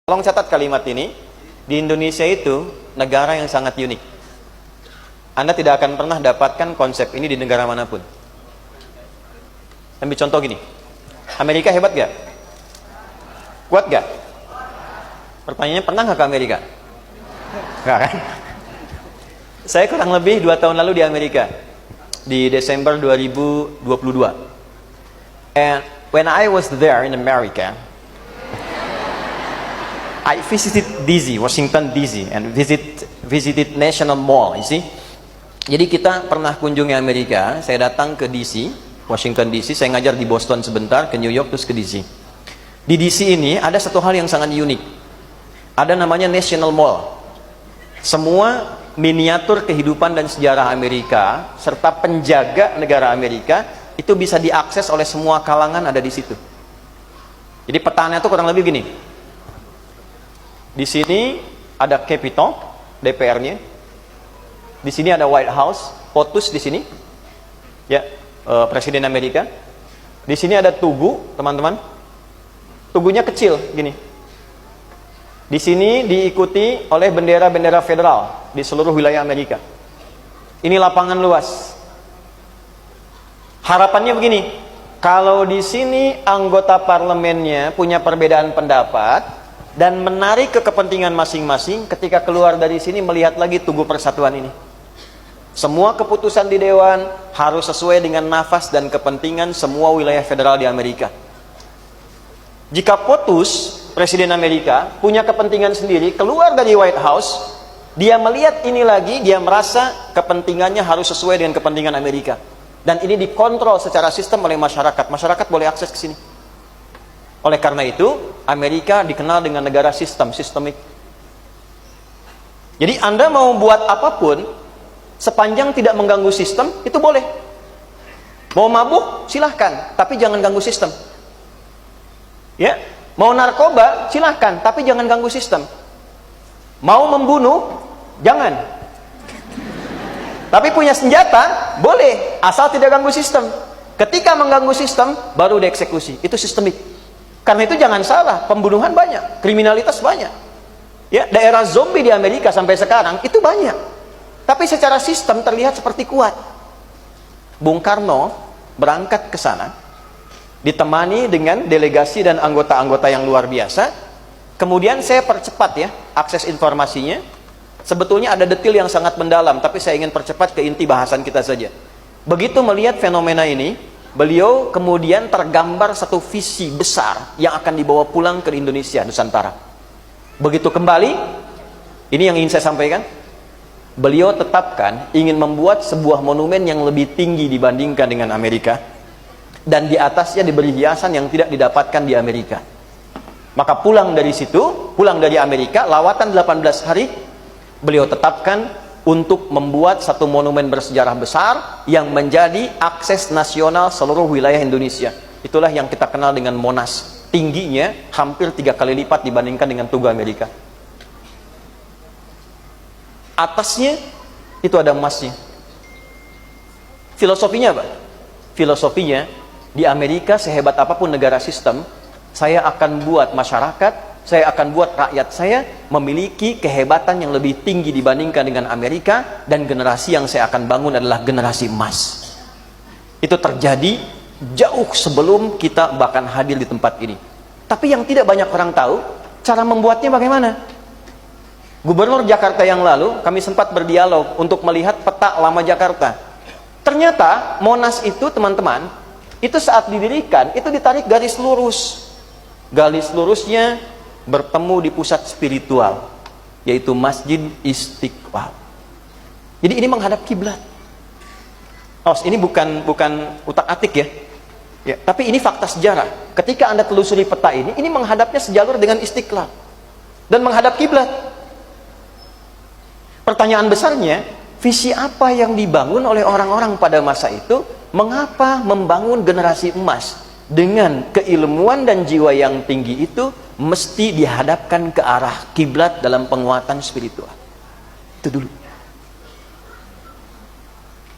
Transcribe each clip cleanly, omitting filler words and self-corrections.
Tolong catat kalimat ini. Di Indonesia itu negara yang sangat unik. Anda tidak akan pernah dapatkan konsep ini di negara manapun. Ambil contoh gini. Amerika hebat gak? Kuat gak? Pertanyaannya, pernah gak ke Amerika? Enggak kan? Saya kurang lebih 2 tahun lalu di Amerika, di Desember 2022. And when I was there in America, I visited DC, Washington DC, and visited National Mall, you see. Jadi kita pernah kunjungi Amerika. Saya datang ke DC, Washington DC. Saya ngajar di Boston sebentar, ke New York, terus ke DC. Di DC ini ada satu hal yang sangat unik. Ada namanya National Mall. Semua miniatur kehidupan dan sejarah Amerika serta penjaga negara Amerika itu bisa diakses oleh semua kalangan, ada di situ. Jadi petanya itu kurang lebih gini. Di sini ada Capitol, DPR-nya. Di sini ada White House, POTUS di sini. Ya, Presiden Amerika. Di sini ada Tugu, teman-teman. Tugunya kecil gini. Di sini diikuti oleh bendera-bendera federal di seluruh wilayah Amerika. Ini lapangan luas. Harapannya begini, kalau di sini anggota parlemennya punya perbedaan pendapat dan menarik ke kepentingan masing-masing, ketika keluar dari sini melihat lagi Tugu Persatuan ini. Semua keputusan di Dewan harus sesuai dengan nafas dan kepentingan semua wilayah federal di Amerika. Jika POTUS, Presiden Amerika, punya kepentingan sendiri, keluar dari White House, dia melihat ini lagi, dia merasa kepentingannya harus sesuai dengan kepentingan Amerika. Dan ini dikontrol secara sistem oleh masyarakat. Masyarakat boleh akses ke sini. Oleh karena itu, Amerika dikenal dengan negara sistemik. Jadi Anda mau buat apapun, sepanjang tidak mengganggu sistem, itu boleh. Mau mabuk, silahkan, tapi jangan ganggu sistem. Ya, mau narkoba, silahkan, tapi jangan ganggu sistem. Mau membunuh, jangan. Tapi punya senjata, boleh, asal tidak ganggu sistem. Ketika mengganggu sistem, baru dieksekusi. Itu sistemik. Karena itu jangan salah, pembunuhan banyak, kriminalitas banyak. Ya, daerah zombie di Amerika sampai sekarang itu banyak. Tapi secara sistem terlihat seperti kuat. Bung Karno berangkat ke sana, ditemani dengan delegasi dan anggota-anggota yang luar biasa. Kemudian saya percepat ya akses informasinya. Sebetulnya ada detail yang sangat mendalam, tapi saya ingin percepat ke inti bahasan kita saja. Begitu melihat fenomena ini, beliau kemudian tergambar satu visi besar yang akan dibawa pulang ke Indonesia, Nusantara. Begitu kembali, ini yang ingin saya sampaikan. Beliau tetapkan ingin membuat sebuah monumen yang lebih tinggi dibandingkan dengan Amerika. Dan di atasnya diberi hiasan yang tidak didapatkan di Amerika. Maka pulang dari situ, pulang dari Amerika, lawatan 18 hari, beliau tetapkan untuk membuat satu monumen bersejarah besar yang menjadi akses nasional seluruh wilayah Indonesia. Itulah yang kita kenal dengan Monas. Tingginya hampir 3 kali lipat dibandingkan dengan Tugu Amerika. Atasnya itu ada emasnya. Filosofinya apa? Filosofinya, di Amerika sehebat apapun negara sistem, saya akan buat masyarakat, saya akan buat rakyat saya memiliki kehebatan yang lebih tinggi dibandingkan dengan Amerika, dan generasi yang saya akan bangun adalah generasi emas. Itu terjadi jauh sebelum kita bahkan hadir di tempat ini. Tapi yang tidak banyak orang tahu, cara membuatnya bagaimana. Gubernur Jakarta yang lalu, kami sempat berdialog untuk melihat peta lama Jakarta. Ternyata Monas itu, teman-teman, itu saat didirikan, itu ditarik garis lurus. Garis lurusnya bertemu di pusat spiritual, yaitu Masjid Istiqlal. Jadi ini menghadap kiblat. Oh, ini bukan utak-atik ya. Ya, tapi ini fakta sejarah. Ketika Anda telusuri peta ini menghadapnya sejalur dengan Istiqlal dan menghadap kiblat. Pertanyaan besarnya, visi apa yang dibangun oleh orang-orang pada masa itu? Mengapa membangun generasi emas dengan keilmuan dan jiwa yang tinggi itu mesti dihadapkan ke arah kiblat dalam penguatan spiritual? Itu dulu.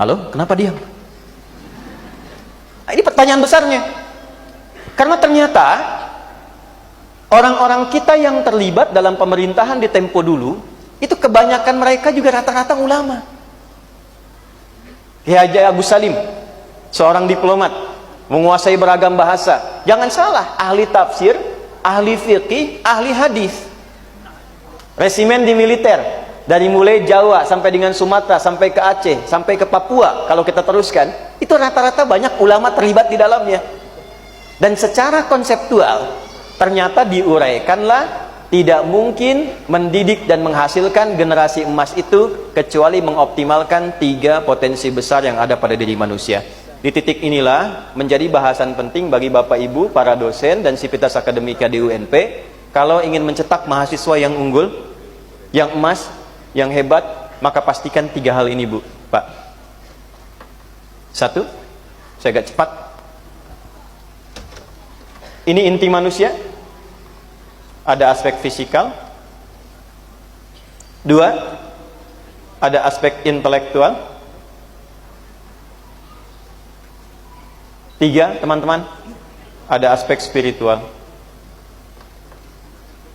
Halo, kenapa diam? Nah, ini pertanyaan besarnya. Karena ternyata Orang-orang kita yang terlibat dalam pemerintahan di tempo dulu, itu kebanyakan mereka juga rata-rata ulama. Kiai Haji Agus Salim, seorang diplomat, menguasai beragam bahasa. Jangan salah, ahli tafsir, ahli fikih, ahli hadis. Resimen di militer, dari mulai Jawa sampai dengan Sumatera, sampai ke Aceh, sampai ke Papua, kalau kita teruskan, itu rata-rata banyak ulama terlibat di dalamnya. Dan secara konseptual, ternyata diuraikanlah tidak mungkin mendidik dan menghasilkan generasi emas itu kecuali mengoptimalkan 3 potensi besar yang ada pada diri manusia. Di titik inilah menjadi bahasan penting bagi Bapak Ibu, para dosen dan sivitas akademika di UNP, kalau ingin mencetak mahasiswa yang unggul, yang emas, yang hebat, maka pastikan 3 hal ini, Bu, Pak. 1, saya agak cepat. Ini inti manusia. Ada aspek fisikal. 2, ada aspek intelektual. 3, teman-teman, ada aspek spiritual.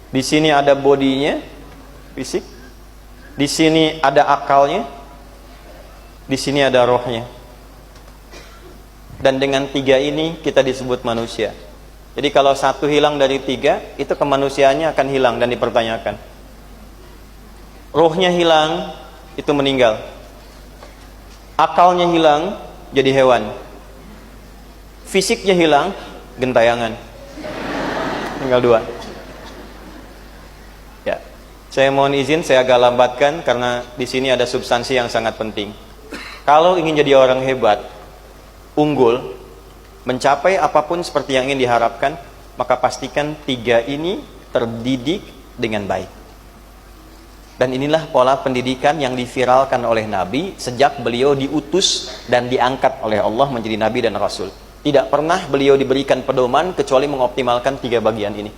Di sini ada bodinya, fisik. Di sini ada akalnya. Di sini ada rohnya. Dan dengan 3 ini kita disebut manusia. Jadi kalau 1 hilang dari 3, itu kemanusiaannya akan hilang dan dipertanyakan. Rohnya hilang, itu meninggal. Akalnya hilang, jadi hewan. Fisiknya hilang, gentayangan. Tinggal 2. Ya, saya mohon izin, saya agak lambatkan karena di sini ada substansi yang sangat penting. Kalau ingin jadi orang hebat, unggul, mencapai apapun seperti yang ingin diharapkan, maka pastikan 3 ini terdidik dengan baik. Dan inilah pola pendidikan yang diviralkan oleh Nabi sejak beliau diutus dan diangkat oleh Allah menjadi Nabi dan Rasul. Tidak pernah beliau diberikan pedoman kecuali mengoptimalkan 3 bagian ini.